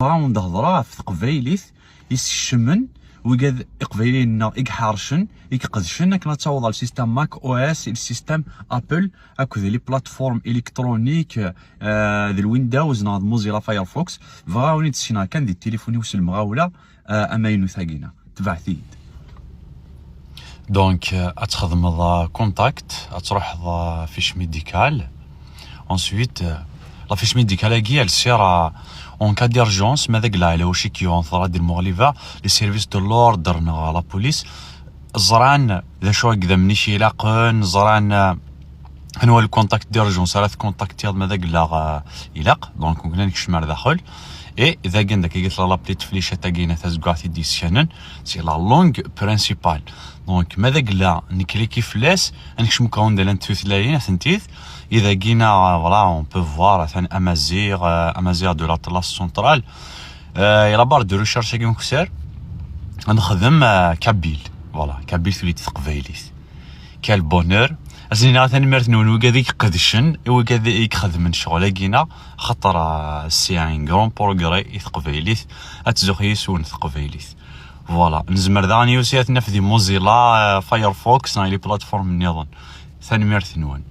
غاون هضره في تقبايليت يسشمن ويقاد إقبايلينا إكحارشن إكقدشن كنا تعوض على السيستم ماك او اس السيستم ابل اكو لي بلاتفورم الكترونيك ذي الويندوز ناض موزيلا فايرفوكس فغاوني تسينا كان دي التليفوني وسل مغاوله اماينو ثاقينا تبعثيد دونك اتخدم كونتاكت تروح فيش ميديكال انسويت لا فيش ميديكال هي السير اون كا ديرجونس ماذاك لا على وشي كيون ثرا ديال المغلفه لي سيرفيس دو لوردر نا لا بوليس زران ذا شو هكذا منيش يلاقن زران هو الكونتاكت ديرجونس راه كونتاكتي ماذاك لا يلاق دونك كنا نكشمر داخل اي اذا كان داك قلت لا بليت فليشه تاكينا تازكاثي دي سيانن سي لا لونغ برينسيبال دونك ماذاك لا نكليكي فلاس انكش مكون ديال التوثلاين ثنتيث اذا جينا فوالا اون بو فوار ثان امازيغ دو لاطلاس سونترال يلا بار دو ريشيرش كيما كسر نخدم كابيل فوالا كابيل ثليت تقبايليت كال بونور ازينا ثاني مرت نون وكاديك قدشن وكاديك خدمن شغل كينا خاطر سي ان غرون بروغري تقبايليت اتزوخي سون تقبايليت فوالا نزمر داني وسيات نفذي موزيلا فايرفوكس لي بلاتفورم نيضن ثاني مرت نون